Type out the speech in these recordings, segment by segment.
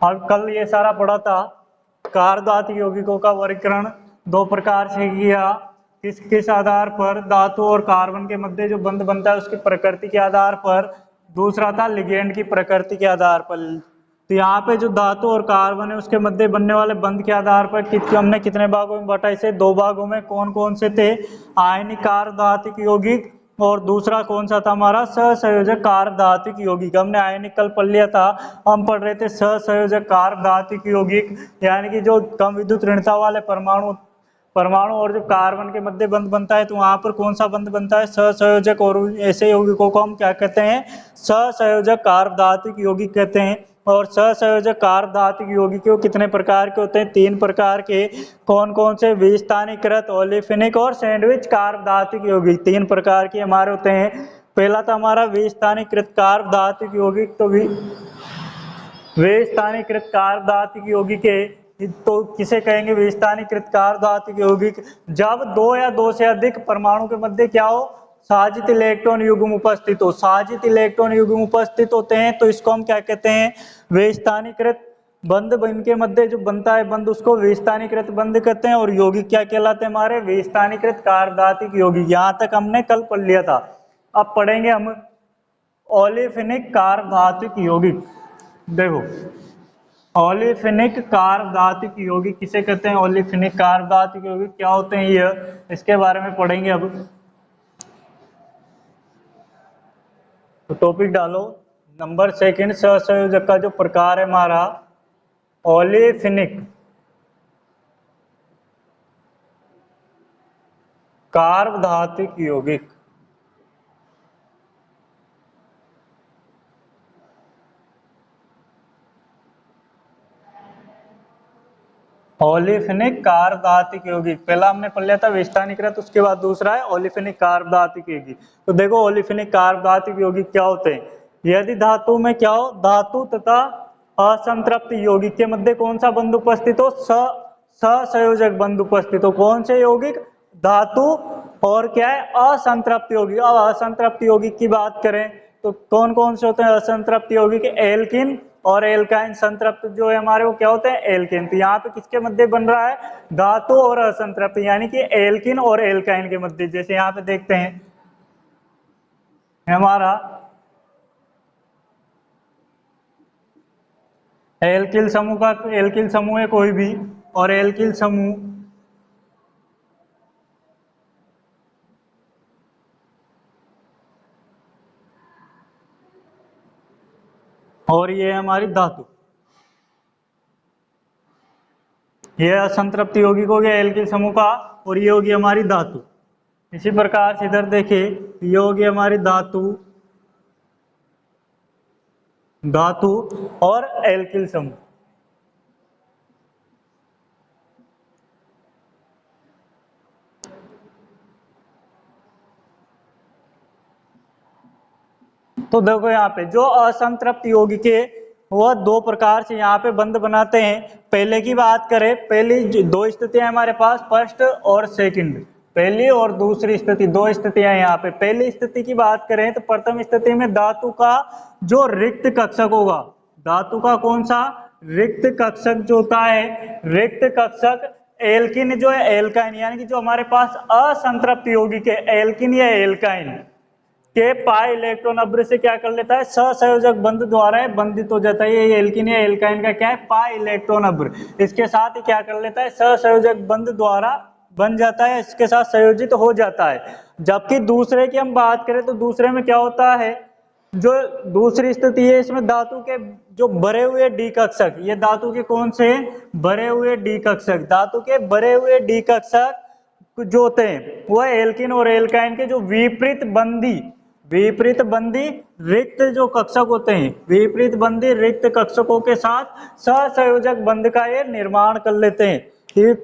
और कल ये सारा पढ़ा था, कार्बधातु यौगिकों का वर्गीकरण दो प्रकार से किया। किस किस आधार पर? धातु और कार्बन के मध्य जो बंध बनता है उसकी प्रकृति के आधार पर। दूसरा था लिगेंड की प्रकृति के आधार पर। तो यहाँ पे जो धातु और कार्बन है उसके मध्य बनने वाले बंध के आधार पर हमने कितने भागों में बांटा इसे? दो भागों में। कौन कौन से थे? आयनिक कार्बधातुक यौगिक और दूसरा कौन सा था हमारा? सहसंयोजक कार्बधातुक यौगिक। हमने आयनिक कल पढ़ लिया था, हम पढ़ रहे थे सहसंयोजक कार्बधातुक यौगिक, यानी कि जो कम विद्युत ऋणता वाले परमाणु और जब कार्बन के मध्य बंध बनता है तो वहां पर कौन सा बंध बनता है? सहसंयोजक। और ऐसे यौगिकों को हम क्या कहते हैं? सहसंयोजक कार्बधातुक यौगिक कहते हैं। और सहसंयोजक कार्बधातुक यौगिक कितने प्रकार के होते हैं? 3 प्रकार के। कौन कौन से? विस्थानीकृत, ओलेफिनिक और सैंडविच कार्बधातुक यौगिक। 3 प्रकार के हमारे होते हैं। पहला था हमारा विस्थानीकृत कार्बधातुक यौगिक। तो विस्थानीकृत कार्बधातुक यौगिक तो किसे कहेंगे? विस्थानीकृत कार्बधातुक यौगिक जब 2 या 2 से अधिक परमाणु के मध्य क्या हो? साजित इलेक्ट्रॉन युग्म उपस्थित हो। साजित इलेक्ट्रॉन युग्म उपस्थित होते हैं तो इसको हम क्या कहते हैं? विस्थानीकृत बंध। इनके मध्य जो बनता है बंध उसको विस्थानीकृत बंध कहते हैं। और यौगिक क्या कहलाते हैं हमारे? विस्थानीकृत कार्बधातुक यौगिक। यहाँ तक हमने कल पढ़ लिया था। अब पढ़ेंगे हम ओलेफिनिक कार्बधातुक यौगिक। देखो, ओलेफिनिक कार्बधातुक यौगिक किसे कहते हैं? ओलेफिनिक कार्बधातुक यौगिक क्या होते हैं ये, इसके बारे में पढ़ेंगे अब। तो टॉपिक डालो नंबर सेकंड, सहसंयोजक का जो प्रकार है हमारा ओलेफिनिक कार्बधातुक यौगिक। ओलेफिनिक कार्बधातुक यौगिक पहला हमने पढ़ लिया था विस्थानीकृत, उसके बाद दूसरा है ओलेफिनिक कार्बधातुक यौगिक। तो देखो ओलेफिनिक कार्बधातुक यौगिक क्या होते हैं? यदि धातु में क्या हो? धातु तथा असंतृप्त यौगिक के मध्य कौन सा बंध उपस्थित हो? सहसंयोजक बंध उपस्थित हो। कौन से यौगिक? धातु और क्या है? असंतृप्त यौगिक। अब असंतृप्त यौगिक की बात करें तो कौन कौन से होते हैं असंतृप्त यौगिक? एल्किन और एल्काइन। संतृप्त जो है हमारे वो क्या होते हैं? एल्किन। तो यहाँ पे किसके मध्य बन रहा है? धातु और असंतृप्त, यानी कि एल्किन और एल्काइन के मध्य। जैसे यहाँ पे देखते हैं हमारा एल्किल समूह का, एल्किल समूह है कोई भी, और एल्किल समूह और ये है हमारी धातु। ये असंतृप्त यौगिक हो गया एल्किल समूह का, और ये होगी हमारी धातु। इसी प्रकार से इधर देखिए ये होगी हमारी धातु और एल्किल समूह। तो देखो यहाँ पे जो असंतृप्त यौगिक है वह 2 प्रकार से यहाँ पे बंध बनाते हैं। पहले की बात करें, पहली 2 स्थितियां हमारे पास, फर्स्ट और सेकंड। पहली और दूसरी स्थिति, 2 स्थितियां यहाँ पे। पहली स्थिति की बात करें तो प्रथम स्थिति में धातु का जो रिक्त कक्षक होगा, धातु का कौन सा? रिक्त कक्षक जो होता है, रिक्त कक्षक एल्किन जो है एल्काइन, यानी कि जो हमारे पास असंतृप्त यौगिक है एल्किन या एल्काइन के पाई इलेक्ट्रॉन अब्र से क्या कर लेता है? सहसंयोजक बंध द्वारा बंधित हो जाता है। ये एल्किन या एल्काइन का क्या है? पाई इलेक्ट्रॉन अब्र। इसके साथ ही क्या कर लेता है? सहसंयोजक बंध द्वारा बन जाता है, इसके साथ संयोजित हो जाता है। जबकि दूसरे की हम बात करें तो दूसरे में क्या होता है? जो दूसरी स्थिति है इसमें धातु के जो भरे हुए डी कक्षक, ये धातु के कौन से? भरे हुए डी कक्षक। धातु के भरे हुए डी कक्षक जो होते हैं वह एल्किन और एल्काइन के जो विपरीत बंधी रिक्त जो कक्षक होते हैं, विपरीत बंधी रिक्त कक्षकों के साथ सहसंयोजक बंध का ये निर्माण कर लेते हैं।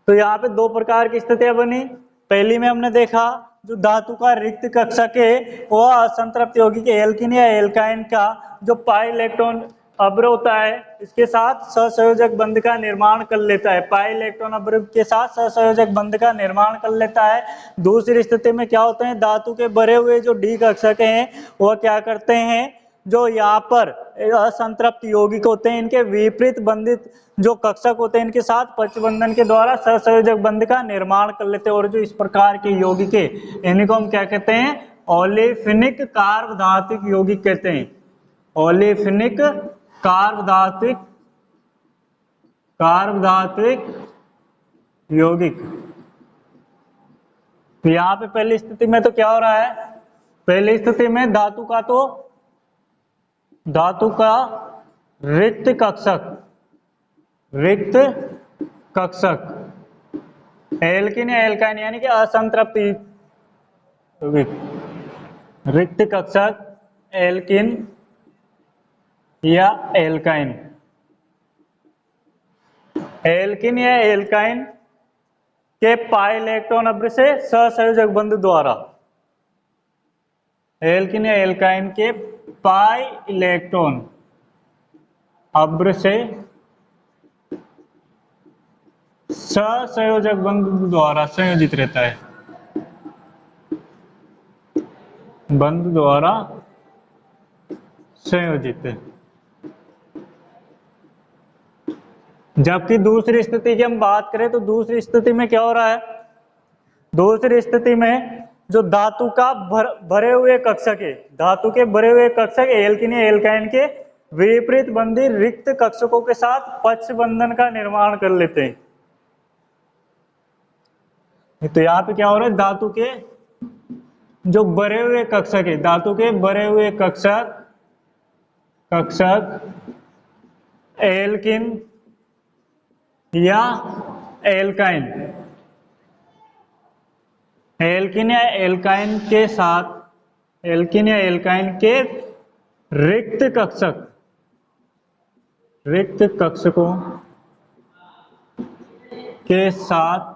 तो यहाँ पे 2 प्रकार की स्थितियां बनी। पहली में हमने देखा जो धातु का रिक्त कक्षक है वह असंतृप्त यौगिक एल्किन या एल्काइन का जो पाई इलेक्ट्रॉन अब्र होता है इसके साथ सहसंयोजक बंध का निर्माण कर लेता है। पाई इलेक्ट्रॉन अब्र के साथ सहसंयोजक बंध का निर्माण कर लेता है। दूसरी स्थिति में क्या होते हैं? धातु के भरे हुए जो डी कक्षक हैं वह क्या करते हैं? जो यहाँ पर असंतृप्त यौगिक होते हैं इनके विपरीत बंधित जो कक्षक होते हैं इनके साथ पक्षबंधन के द्वारा सहसंयोजक बंध का निर्माण कर लेते हैं। और जो इस प्रकार के यौगिक है इन्हीं को हम क्या कहते हैं, ओलेफिनिक कार्बधातुक यौगिक कहते हैं। ओलेफिनिक कार्बधातुक यौगिक। तो यहाँ पे पहली स्थिति में तो क्या हो रहा है, पहली स्थिति में धातु का रिक्त कक्षक एल्किन या एल्काइन यानी कि असंतृप्त यौगिक, रिक्त कक्षक एल्किन या एल्काइन। एल्किन या एल्काइन के पाई इलेक्ट्रॉन अब्र से सहसंयोजक बंध द्वारा, एल्किन या एल्काइन के पाई इलेक्ट्रॉन अब्र से सहसंयोजक बंध द्वारा संयोजित रहता है, बंध द्वारा संयोजित है। जबकि दूसरी स्थिति की हम बात करें तो दूसरी स्थिति में क्या हो रहा है, दूसरी स्थिति में जो धातु का भरे हुए कक्षक है, धातु के भरे हुए कक्षक एल्किन या एल्काइन के विपरीत बंधी रिक्त कक्षकों के साथ पक्ष बंधन का निर्माण कर लेते हैं। तो यहाँ पे क्या हो रहा है, धातु के जो भरे हुए कक्षक है, धातु के भरे हुए कक्षक एल्किन या एल्काइन, एल्किन या एल्काइन के साथ, एल्किन या एल्काइन के रिक्त कक्षकों के साथ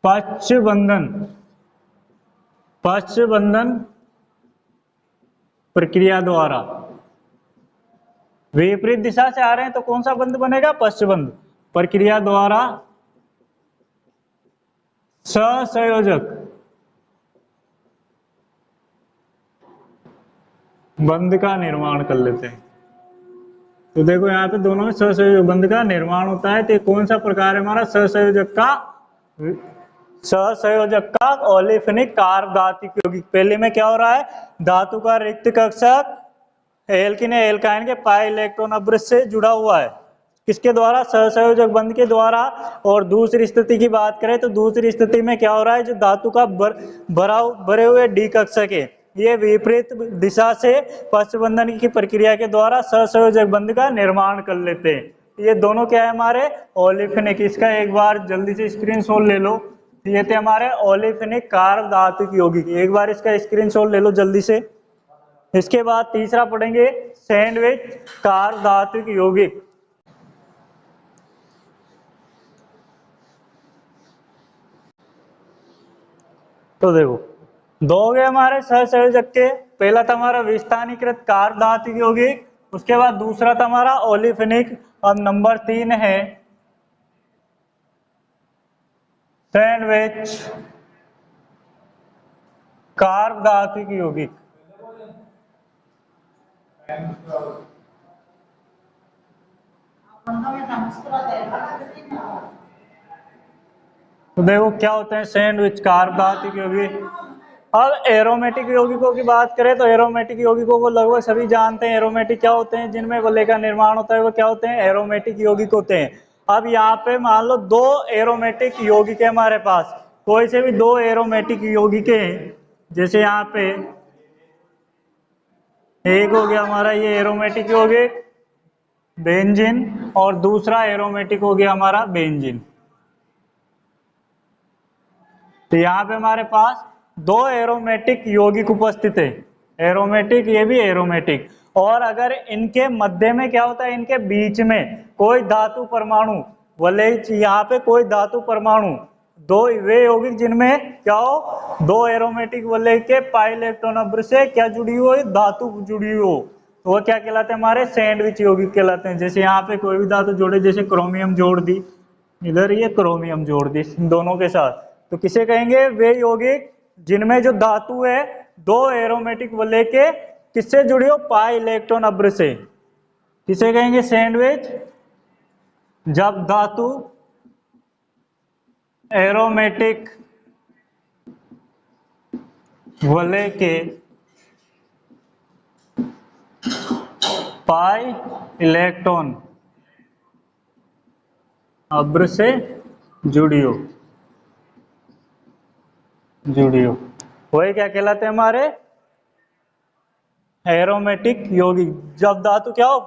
पक्ष बंधन प्रक्रिया द्वारा, विपरीत दिशा से आ रहे हैं तो कौन सा बंध बनेगा, पक्ष बंध प्रक्रिया द्वारा सहसंयोजक बंध का निर्माण कर लेते हैं। तो देखो यहाँ पे दोनों में सहसंयोजक बंध का निर्माण होता है। तो कौन सा प्रकार है हमारा सहसंयोजक का ओलेफिनिक कार्बधातुक यौगिक। पहले में क्या हो रहा है, धातु का रिक्त कक्षक एल्किन या एल्काइन के पाई इलेक्ट्रॉन अब्र से जुड़ा हुआ है, किसके द्वारा, सहसंयोजक बंध के द्वारा। और दूसरी स्थिति की बात करें तो दूसरी स्थिति में क्या हो रहा है, जो धातु का भरे हुए डी कक्षक है ये विपरीत दिशा से पक्ष बंधन की प्रक्रिया के द्वारा सहसंयोजक बंध का निर्माण कर लेते हैं। ये दोनों क्या है हमारे ओलेफिनिक। इसका एक बार जल्दी से स्क्रीनशॉट ले लो। ये थे हमारे ओलेफिनिक कार्बधातुक यौगिक, एक बार इसका स्क्रीनशॉट ले लो जल्दी से। इसके बाद तीसरा पढ़ेंगे सैंडविच कार्बधातुक यौगिक। तो देखो दो हो गए हमारे सहसंयोजक के, पहला था हमारा विस्थानीकृत कार्बधातुक यौगिक, उसके बाद दूसरा था हमारा ओलेफिनिक। अब नंबर 3 है सैंडविच कार्बधातुक यौगिक। तो देखो क्या होते हैं सैंडविच कार्बधातुक यौगिक। अब एरोमेटिक यौगिकों की बात करें तो एरोमेटिक यौगिकों को लगभग सभी जानते हैं। एरोमेटिक क्या होते हैं, जिनमें वलय का निर्माण होता है वो क्या होते हैं, एरोमेटिक यौगिक होते हैं। अब यहाँ पे मान लो दो एरोमेटिक यौगिक है हमारे पास, कोई से भी दो एरोमेटिक यौगिक हैं। जैसे यहाँ पे एक हो गया हमारा ये एरोमेटिक यौगिक बेंजीन, और दूसरा एरोमेटिक हो गया हमारा बेंजीन। तो यहाँ पे हमारे पास दो एरोमेटिक यौगिक उपस्थित है, एरोमेटिक ये भी एरोमेटिक। और अगर इनके मध्य में क्या होता है, इनके बीच में कोई धातु परमाणु वलय, यहाँ पे कोई धातु परमाणु, दो वे यौगिक जिनमें क्या हो, दो एरोमेटिक वलय के पाई इलेक्ट्रॉन अब्र से क्या जुड़ी हो, धातु जुड़ी हो, तो वो क्या कहलाते हैं, हमारे सैंडविच यौगिक कहलाते हैं। जैसे यहाँ पे कोई भी धातु जोड़े, जैसे क्रोमियम जोड़ दी, इधर ये क्रोमियम जोड़ दी इन दोनों के साथ, तो किसे कहेंगे, वे यौगिक जिनमें जो धातु है दो एरोमेटिक वलय के किससे जुड़ी हो, पाई इलेक्ट्रॉन अब्र से। किसे कहेंगे सैंडविच, जब धातु एरोमेटिक वलय के पाई इलेक्ट्रॉन अब्र से जुड़ी हो, वही क्या कहलाते हैं हमारे एरोमेटिक यौगिक। जब धातु क्या हो,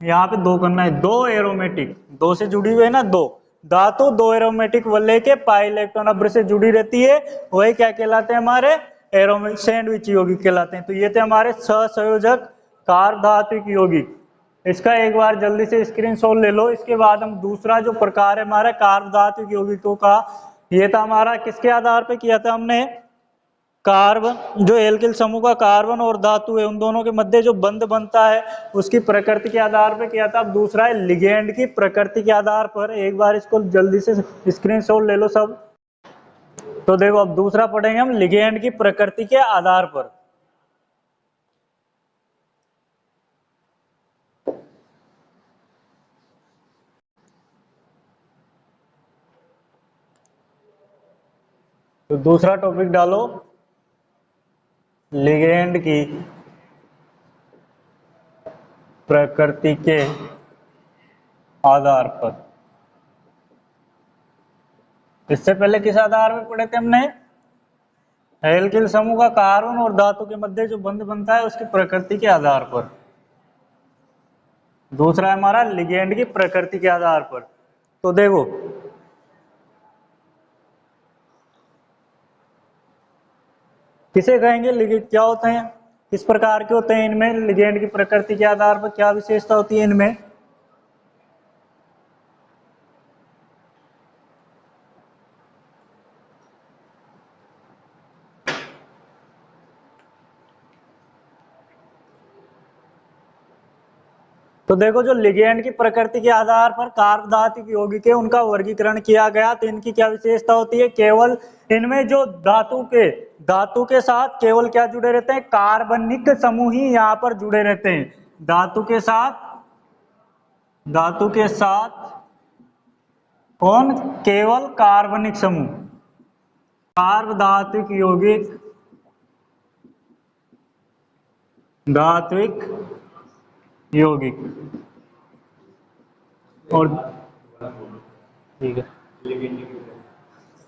यहाँ पे दो करना है, दो एरोमेटिक, दो से जुड़ी हुई है ना, दो धातु दो एरोमेटिक वलय के पाई इलेक्ट्रॉन अब्र से जुड़ी रहती है, वही क्या कहलाते हैं हमारे एरोमेटिक सैंडविच यौगिक कहलाते हैं। तो ये थे हमारे सहसंयोजक कार्बधातुक यौगिक। इसका एक बार जल्दी से स्क्रीनशॉट ले लो। इसके बाद हम दूसरा जो प्रकार है हमारा कार्बधातुक यौगिकों का, ये था हमारा किसके आधार पे किया था हमने, कार्बन, जो एल्किल समूह का कार्बन और धातु है उन दोनों के मध्य जो बंध बनता है उसकी प्रकृति के आधार पर किया था। अब दूसरा है लिगेंड की प्रकृति के आधार पर। एक बार इसको जल्दी से स्क्रीनशॉट ले लो सब। तो देखो अब दूसरा पढ़ेंगे हम लिगेंड की प्रकृति के आधार पर। तो दूसरा टॉपिक डालो, लिगेंड की प्रकृति के आधार पर। इससे पहले किस आधार पर पढ़े थे हमने, एल्किल समूह का कार्बन और धातु के मध्य जो बंध बनता है उसकी प्रकृति के आधार पर। दूसरा है हमारा लिगेंड की प्रकृति के आधार पर। तो देखो किसे कहेंगे लिगेंड, क्या होते हैं, किस प्रकार के होते हैं इनमें, लिगेंड की प्रकृति के आधार पर क्या विशेषता होती है इनमें। तो देखो जो लिगेंड की प्रकृति के आधार पर कार्बधातुक यौगिक है उनका वर्गीकरण किया गया। तो इनकी क्या विशेषता होती है, केवल इनमें जो धातु के साथ केवल क्या जुड़े रहते हैं, कार्बनिक समूह ही यहाँ पर जुड़े रहते हैं। धातु के साथ कौन, केवल कार्बनिक समूह, कार्बधातुक यौगिक, धात्विक यौगिक। और ठीक है,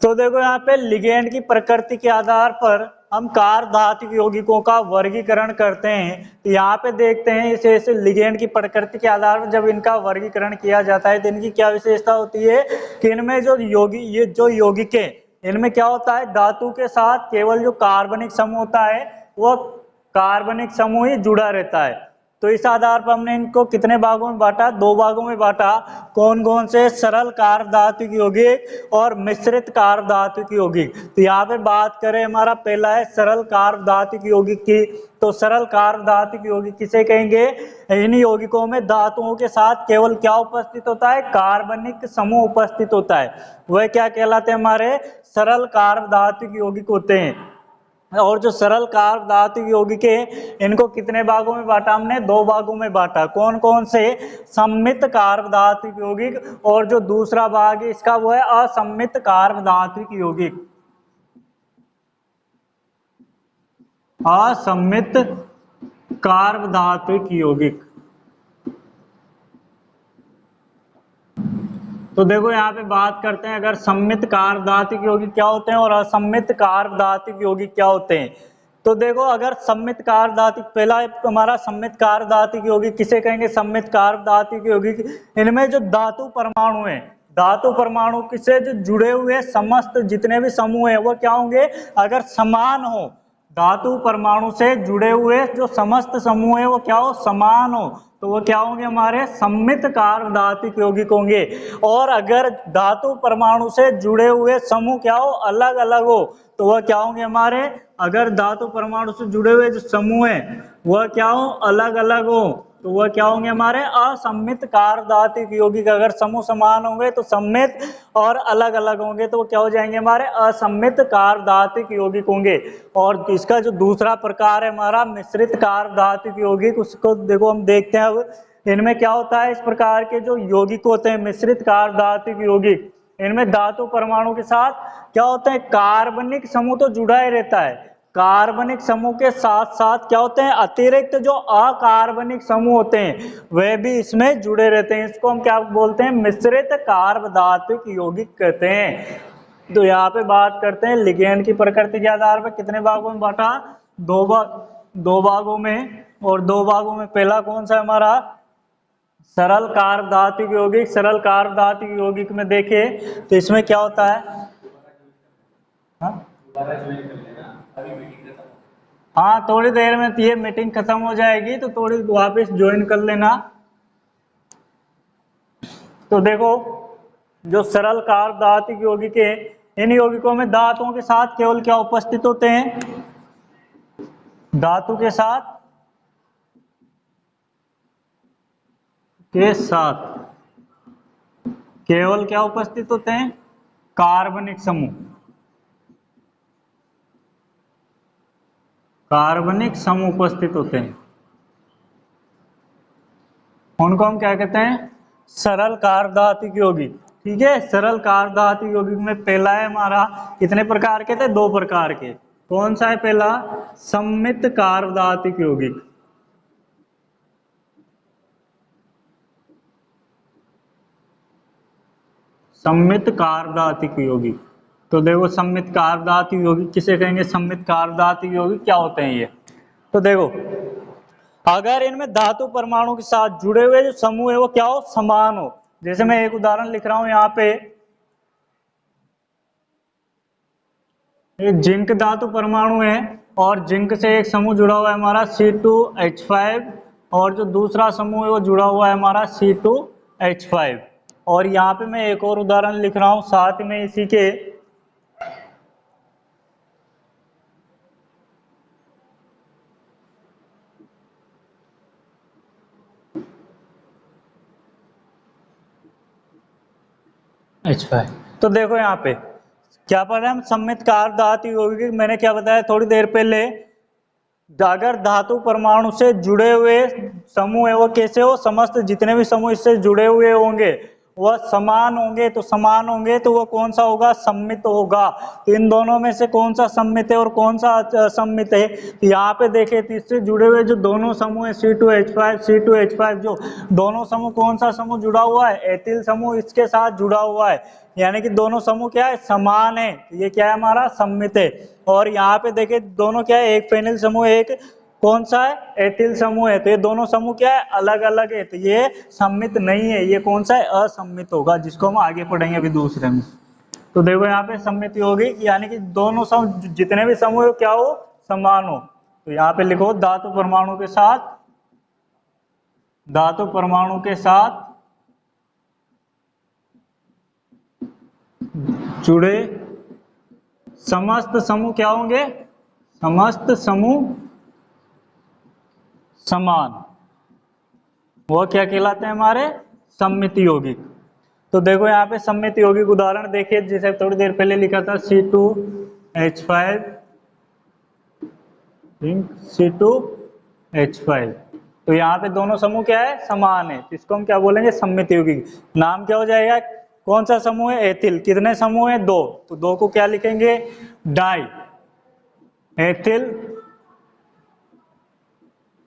तो देखो यहाँ पे लिगेंड की प्रकृति के आधार पर हम कार्बधातुक यौगिकों का वर्गीकरण करते हैं। तो यहाँ पे देखते हैं इसे लिगेंड की प्रकृति के आधार पर जब इनका वर्गीकरण किया जाता है तो इनकी क्या विशेषता होती है कि इनमें जो यौगिक है इनमें क्या होता है, धातु के साथ केवल जो कार्बनिक समूह होता है वो कार्बनिक समूह ही जुड़ा रहता है। तो इस आधार पर हमने इनको कितने भागों में बांटा, दो भागों में बांटा। कौन कौन से, सरल कार्बधातुक यौगिक और मिश्रित कार्बधातुक यौगिक। तो यहाँ पे बात करें हमारा पहला है सरल कार्बधातुक यौगिक की। तो सरल कार्बधातुक यौगिक किसे कहेंगे, इन यौगिकों में धातुओं के साथ केवल क्या उपस्थित होता है, कार्बनिक समूह उपस्थित होता है, वह क्या कहलाते हैं, हमारे सरल कार्बधातुक यौगिक होते हैं। और जो सरल कार्बधातुक यौगिक है इनको कितने भागों में बांटा हमने, दो भागों में बांटा। कौन कौन से, सम्मित कार्बधातुक यौगिक और जो दूसरा भाग है इसका वो है असम्मित कार्बधातुक यौगिक। असम्मित कार्बधातुक यौगिक। तो देखो यहाँ पे बात करते हैं अगर सम्मित कार्बधातुक यौगिक क्या होते हैं और असम्मित कार्बधातुक यौगिक क्या होते हैं। तो देखो अगर सम्मित कार्बधातुक, पहला हमारा सम्मित कार्बधातुक यौगिक किसे कहेंगे, सम्मित कार्बधातुक यौगिक इनमें जो धातु परमाणु है, धातु परमाणु किससे जो जुड़े हुए समस्त जितने भी समूह है वो क्या होंगे, अगर समान हो, धातु परमाणु से जुड़े हुए जो समस्त समूह है वो क्या हो, समान हो, तो वो क्या होंगे, हमारे सम्मित कार्बधातुक यौगिक होंगे। और अगर धातु परमाणु से जुड़े हुए समूह क्या हो, अलग अलग हो, तो वह क्या होंगे हमारे, अगर धातु परमाणु से जुड़े हुए जो समूह है वह क्या हो, अलग अलग हो, तो वह क्या होंगे हमारे असम्मित कार्बधातुक यौगिक। अगर समूह समान होंगे तो सम्मित, और अलग अलग होंगे तो वो क्या हो जाएंगे हमारे असम्मित कार्बधातुक यौगिक होंगे। और इसका जो दूसरा प्रकार है हमारा मिश्रित कार्बधातुक यौगिक, उसको देखो हम देखते हैं। अब इनमें क्या होता है, इस प्रकार के जो यौगिक होते हैं मिश्रित कार्बधातुक यौगिक, इनमें धातु परमाणु के साथ क्या होते हैं, कार्बनिक समूह तो जुड़ा ही रहता है, कार्बनिक समूह के साथ साथ क्या होते हैं अतिरिक्त जो अकार्बनिक समूह होते हैं वे भी इसमें जुड़े रहते हैं। इसको हम क्या बोलते हैं, मिश्रित कार्बधातुक यौगिक कहते हैं। तो यहाँ पे बात करते हैं लिगेंड की प्रकृति के आधार पर कितने भागों में बांटा, दो भागों में। और दो भागों में पहला कौन सा हमारा, सरल कार्बधातुक यौगिक। सरल कार्बधातुक यौगिक में देखे तो इसमें क्या होता है, हाँ थोड़ी देर में ये मीटिंग खत्म हो जाएगी तो थोड़ी वापस ज्वाइन कर लेना। तो देखो जो सरल कार्बधातुक यौगिक है, इन यौगिकों में धातुओं के साथ केवल क्या उपस्थित होते हैं, धातु के साथ केवल क्या उपस्थित होते हैं, कार्बनिक समूह। कार्बनिक समूह उपस्थित होते हैं, उनको हम क्या कहते हैं, सरल कार्बधातुक यौगिक। ठीक है, सरल कार्बधातुक यौगिक में पहला है हमारा, कितने प्रकार के थे, दो प्रकार के। कौन सा है पहला, सम्मित कार्बधातुक यौगिक। सम्मित कार्बधातुक यौगिक। तो देखो सम्मित कार्बधातुक यौगिक किसे कहेंगे, सम्मित कार्बधातुक यौगिक क्या होते हैं ये। तो देखो अगर इनमें धातु परमाणु के साथ जुड़े हुए जो समूह है वो क्या हो, समान हो। जैसे मैं एक उदाहरण लिख रहा हूं यहाँ पे, एक जिंक धातु परमाणु है और जिंक से एक समूह जुड़ा हुआ है हमारा C2H5, और जो दूसरा समूह है वो जुड़ा हुआ है हमारा C2H5। और यहाँ पे मैं एक और उदाहरण लिख रहा हूं साथ में इसी के, H5। तो देखो यहाँ पे क्या पढ़ रहे हैं हम, सम्मित कार्बधातुक यौगिक। मैंने क्या बताया थोड़ी देर पहले, अगर धातु परमाणु से जुड़े हुए समूह है वो कैसे हो, समस्त जितने भी समूह इससे जुड़े हुए होंगे वह समान होंगे। तो समान होंगे तो वो कौन सा होगा, सम्मित होगा। तो इन दोनों में से कौन सा सम्मित है और कौन सा असम्मित है, तो यहाँ पे देखे तो इससे जुड़े हुए जो दोनों समूह है C2H5 जो दोनों समूह, कौन सा समूह जुड़ा हुआ है, एथिल समूह इसके साथ जुड़ा हुआ है, यानी कि दोनों समूह क्या है, समान है। ये क्या है हमारा, सम्मित है। और यहाँ पे देखे दोनों क्या है, एक फेनिल समूह है, एक कौन सा है, एथिल समूह है। तो ये दोनों समूह क्या है, अलग अलग है, तो ये सम्मित नहीं है, ये कौन सा है, असम्मित होगा, जिसको हम आगे पढ़ेंगे अभी दूसरे में। तो देखो यहाँ पे सम्मित होगी, यानी कि दोनों समूह जितने भी समूह क्या हो, समान हो। तो यहाँ पे लिखो धातु परमाणु के साथ, धातु परमाणु के साथ जुड़े समस्त समूह क्या होंगे, समस्त समूह समान, वो क्या कहलाते हैं हमारे, सम्मित यौगिक। तो देखो यहाँ पे सम्मित यौगिक उदाहरण देखिए, जैसे थोड़ी देर पहले लिखा था C2H5 C2H5। तो यहाँ पे दोनों समूह क्या है, समान है, इसको हम क्या बोलेंगे, सम्मित यौगिक। नाम क्या हो जाएगा, कौन सा समूह है, एथिल। कितने समूह है, दो, तो दो को क्या लिखेंगे, die ethyl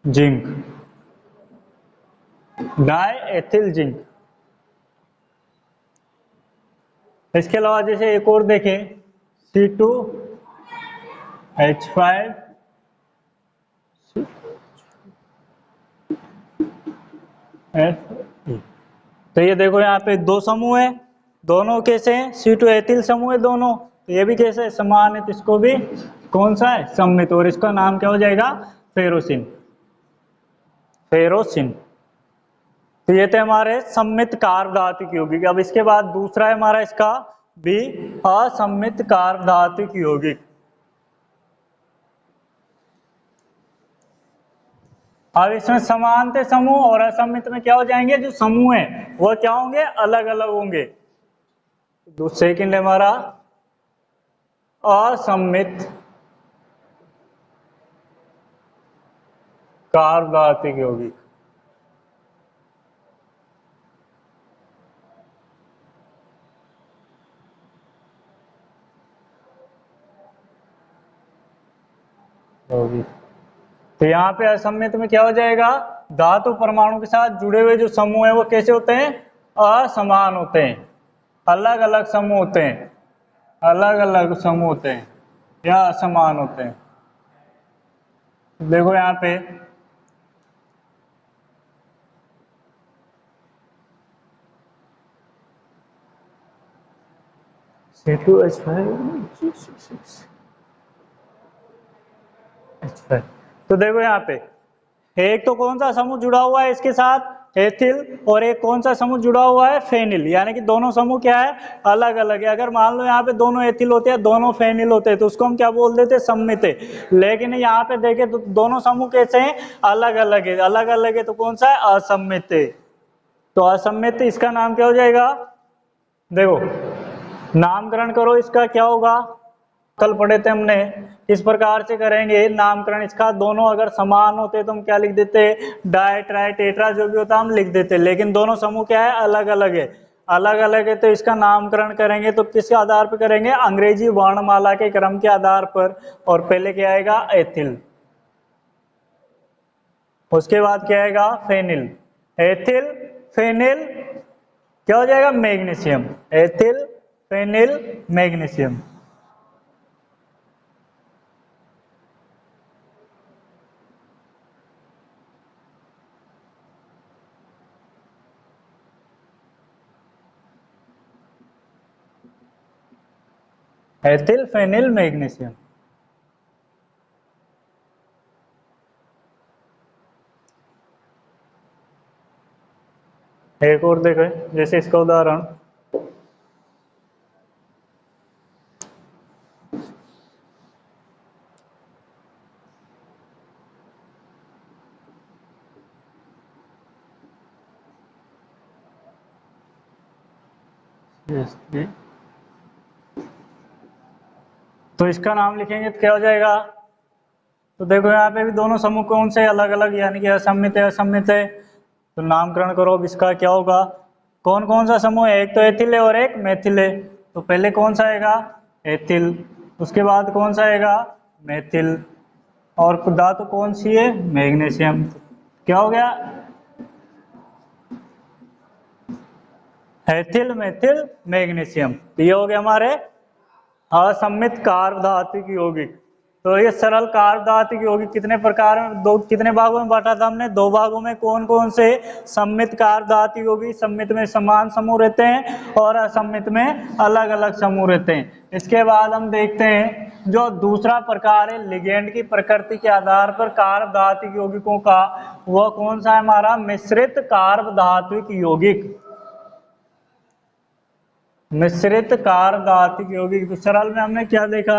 zinc, die ethyl zinc. इसके अलावा जैसे एक और देखें C2H5 तो ये देखो यहाँ पे दो समूह है, दोनों कैसे हैं, C2 एथिल समूह है दोनों, तो ये भी कैसे समान है, तो इसको भी कौन सा है, सम्मित। और इसका नाम क्या हो जाएगा, फेरोसिन, फेरोसिन। तो ये थे हमारे सम्मित कार्बधातुक यौगिक। अब इसके बाद दूसरा है हमारा इसका भी असम्मित कार्बधातुक यौगिक। अब इसमें समानते समूह और असमित में क्या हो जाएंगे, जो समूह है वो क्या होंगे, अलग अलग होंगे। तो सेकंड है हमारा असमित कार्बनिक यौगिक। तो यहाँ पे असमित में क्या हो जाएगा, धातु परमाणु के साथ जुड़े हुए जो समूह है वो कैसे होते हैं, असमान होते हैं, अलग अलग समूह होते हैं, अलग अलग समूह होते हैं या असमान होते हैं। देखो यहाँ पे अच्छा, तो देखो यहाँ पे एक तो कौन सा समूह जुड़ा हुआ है इसके साथ, एथिल, और एक कौन सा समूह जुड़ा हुआ है, फेनिल, यानी कि दोनों समूह क्या है, अलग अलग है। अगर मान लो यहाँ पे दोनों एथिल होते हैं, दोनों फेनिल होते हैं, तो उसको हम क्या बोल देते हैं, सम्मित है। लेकिन यहाँ पे देखें तो दोनों समूह कैसे हैं, अलग अलग है, अलग अलग है, तो कौन सा है, असम्मित है। तो असम्मित, इसका नाम क्या हो जाएगा, देखो नामकरण करो, इसका क्या होगा, कल पढ़े थे हमने, इस प्रकार से करेंगे नामकरण इसका। दोनों अगर समान होते तो हम क्या लिख देते, डाई ट्राई टेट्रा जो भी होता हम लिख देते, लेकिन दोनों समूह क्या है, अलग अलग है, अलग अलग है। तो इसका नामकरण करेंगे तो किसके आधार पर करेंगे, अंग्रेजी वर्णमाला के क्रम के आधार पर। और पहले क्या आएगा, एथिल, उसके बाद क्या आएगा, फेनिल, एथिल फेनिल क्या हो जाएगा, magnesium, ethyl phenyl magnesium. Ethyl phenyl magnesium. एक और देखो, जैसे इसका उदाहरण, तो इसका नाम लिखेंगे तो क्या हो जाएगा, तो देखो यहाँ पे भी दोनों समूह कौन से अलग अलग, यानी कि असम्मित है, असम्मित है। तो नामकरण करो, अब इसका क्या होगा, कौन कौन सा समूह है, एक तो एथिल है और एक मेथिल है। तो पहले कौन सा आएगा, एथिल, उसके बाद कौन सा आएगा, मेथिल, और धातु कौन सी है, मैग्नीशियम। क्या हो गया, एथिल मेथिल मैग्नीशियम। तो ये हो गया हमारे असम्मित कार्बधातुक यौगिक। तो ये सरल कार्बधातुक यौगिक कितने प्रकार में, दो कितने भागों में बांटा था हमने, दो भागों में। कौन कौन से, सम्मित कार्बधातुक यौगिक, सम्मित में समान समूह रहते हैं और असम्मित में अलग अलग समूह रहते हैं। इसके बाद हम देखते हैं जो दूसरा प्रकार है लिगेंड की प्रकृति के आधार पर कार्बधातुक यौगिकों का, वह कौन सा है हमारा, मिश्रित कार्बधातुक यौगिक, मिश्रित कार्बधातुक यौगिक। तो सरल में हमने क्या देखा,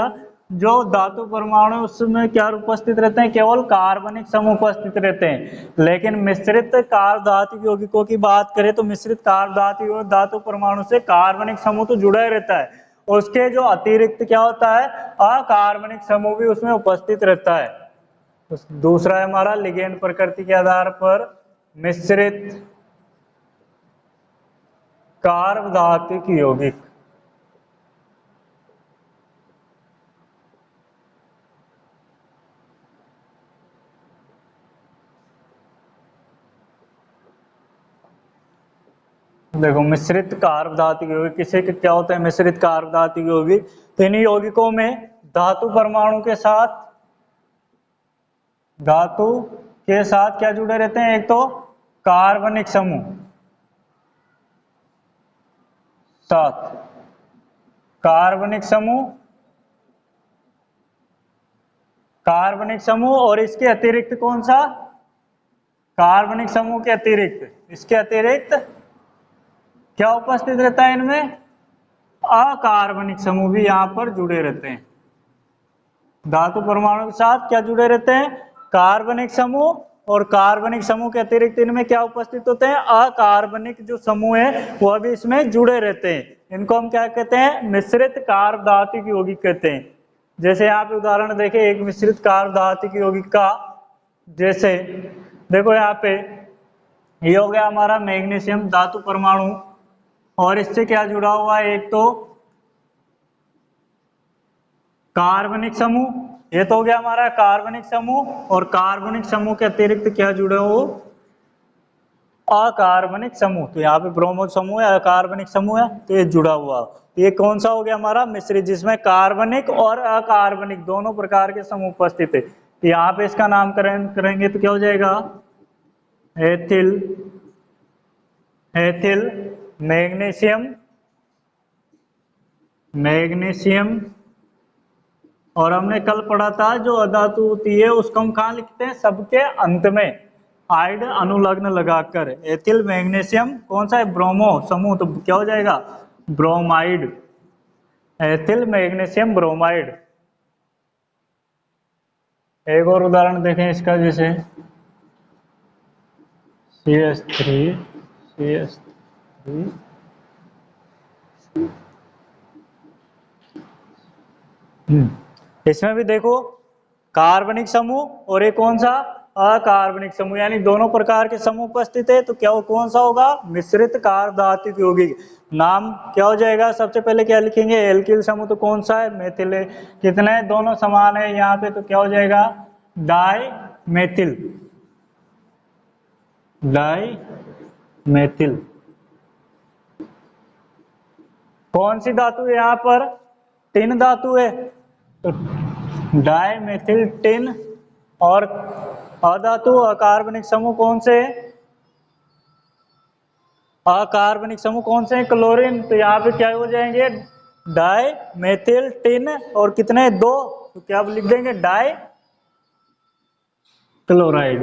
जो धातु परमाणु उसमें क्या उपस्थित रहते हैं, केवल कार्बनिक समूह उपस्थित रहते हैं। लेकिन मिश्रित कार्बधातुक यौगिकों की बात करें तो मिश्रित कार्बधातुक धातु परमाणु से कार्बनिक समूह तो जुड़ा ही रहता है, उसके जो अतिरिक्त क्या होता है, अकार्बनिक समूह भी उसमें उपस्थित रहता है। तो दूसरा है हमारा लिगेंड प्रकृति के आधार पर मिश्रित कार्बधातुक यौगिक। देखो मिश्रित कार्बधातुक यौगिक किसे क्या होता है, मिश्रित कार्बधातुक यौगिक, तो इन यौगिकों में धातु परमाणु के साथ, धातु के साथ क्या जुड़े रहते हैं, एक तो कार्बनिक समूह, साथ कार्बनिक समूह, कार्बनिक समूह, और इसके अतिरिक्त कौन सा, कार्बनिक समूह के अतिरिक्त, इसके अतिरिक्त क्या उपस्थित रहता है इनमें, अकार्बनिक समूह भी यहां पर जुड़े रहते हैं। धातु परमाणु के साथ क्या जुड़े रहते हैं, कार्बनिक समूह और कार्बनिक समूह के अतिरिक्त इनमें क्या उपस्थित होते हैं, अकार्बनिक जो समूह है वह भी इसमें जुड़े रहते हैं। इनको हम क्या कहते हैं, मिश्रित कार्बधातुक यौगिक कहते हैं। जैसे यहाँ पे उदाहरण देखें एक मिश्रित कार्बधातुक यौगिक का, जैसे देखो यहाँ पे ये हो गया हमारा मैग्नीशियम धातु परमाणु, और इससे क्या जुड़ा हुआ है, एक तो कार्बनिक समूह, ये तो हो गया हमारा कार्बनिक समूह, और कार्बनिक समूह के अतिरिक्त क्या जुड़े हो, अकार्बनिक समूह। तो यहाँ पे ब्रोमो समूह है, अकार्बनिक समूह है, तो ये जुड़ा हुआ। ये कौन सा हो गया हमारा मिश्रित, जिसमें कार्बनिक और अकार्बनिक दोनों प्रकार के समूह उपस्थित है। तो यहाँ पे इसका नामकरण करेंगे तो क्या हो जाएगा, एथिल, एथिल मैग्नीशियम, मैग्नीशियम। और हमने कल पढ़ा था जो अधातु होती है उसको हम कहाँ लिखते हैं, सबके अंत में आइड अनुलग्न लगाकर। एथिल मैग्नीशियम कौन सा है, ब्रोमो समूह, तो क्या हो जाएगा ब्रोमाइड, एथिल मैग्नीशियम ब्रोमाइड। एक और उदाहरण देखें इसका, जैसे CH3 CH3 इसमें भी देखो कार्बनिक समूह और एक कौन सा, अकार्बनिक समूह, यानी दोनों प्रकार के समूह उपस्थित है। तो क्या वो कौन सा होगा, मिश्रित कार्बधातुक यौगिक। नाम क्या हो जाएगा, सबसे पहले क्या लिखेंगे, एल्किल समूह, तो कौन सा है, मेथिल है। कितने, दोनों समान है यहाँ पे, तो क्या हो जाएगा डाई मेथिल, डाई मेथिल। कौन सी धातु है यहाँ पर, टिन धातु है, तो डाई मेथिल टिन। और अधातु अकार्बनिक समूह कौन से, अकार्बनिक समूह कौन से हैं, क्लोरीन। तो यहाँ पे क्या हो जाएंगे, डाई मेथिल टिन, और कितने, दो, तो क्या लिख देंगे डाई क्लोराइड।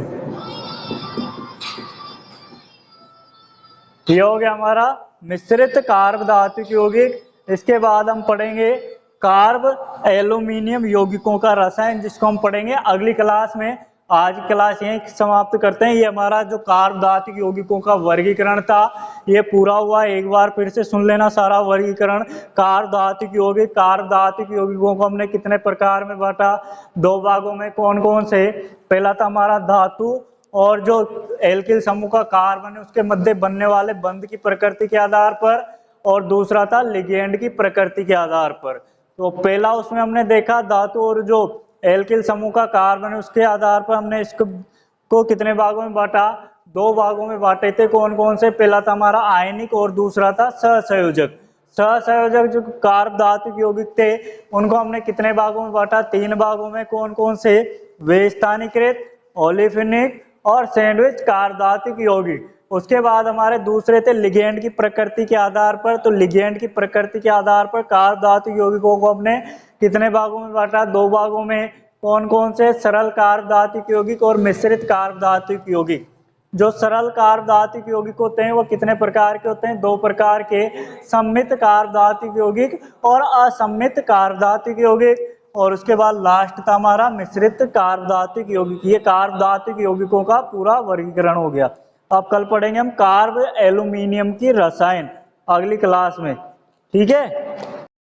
ये हो गया हमारा मिश्रित कार्बधातुक यौगिक। इसके बाद हम पढ़ेंगे कार्ब एल्यूमिनियम यौगिकों का रसायन, जिसको हम पढ़ेंगे अगली क्लास में। आज की क्लास यहीं समाप्त करते हैं। ये हमारा जो कार्बधातुक यौगिकों का वर्गीकरण था ये पूरा हुआ। एक बार फिर से सुन लेना सारा वर्गीकरण। कार्बधातुक यौगिक, कार्बधातुक यौगिकों को हमने कितने प्रकार में बांटा, दो भागों में, कौन कौन से, पहला था हमारा धातु और जो एल्किल समूह का कार्बन है उसके मध्य बनने वाले बंध की प्रकृति के आधार पर, और दूसरा था लिगेंड की प्रकृति के आधार पर। तो पहला उसमें हमने देखा धातु और जो एल्किल समूह का कार्बन है उसके आधार पर हमने इसको कितने भागों में बांटा, दो भागों में बांटे थे। कौन कौन से, पहला था हमारा आयनिक और दूसरा था सहसंयोजक। सहसंयोजक जो कार्बधातुक यौगिक थे उनको हमने कितने भागों में बांटा, तीन भागों में। कौन कौन से, वे स्थानीयकृत, ओलिफिनिक और सैंडविच कार्बधातुक यौगिक। उसके बाद हमारे दूसरे थे लिगेंड की प्रकृति के आधार पर। तो लिगेंड की प्रकृति के आधार पर कार्बधातुक यौगिकों को हमने कितने भागों में बांटा, दो भागों में। कौन कौन से, सरल कार्बधातुक यौगिक और मिश्रित कार्बधातुक यौगिक। जो सरल कार्बधातुक यौगिक होते हैं वो कितने प्रकार के होते हैं, दो प्रकार के, सम्मित कार्बधातुक यौगिक और असम्मित कार्बधातुक यौगिक। और उसके बाद लास्ट था हमारा मिश्रित कार्बधातुक यौगिक। ये कार्बधातुक यौगिकों का पूरा वर्गीकरण हो गया। अब कल पढ़ेंगे हम कार्ब एल्यूमिनियम की रसायन अगली क्लास में, ठीक है।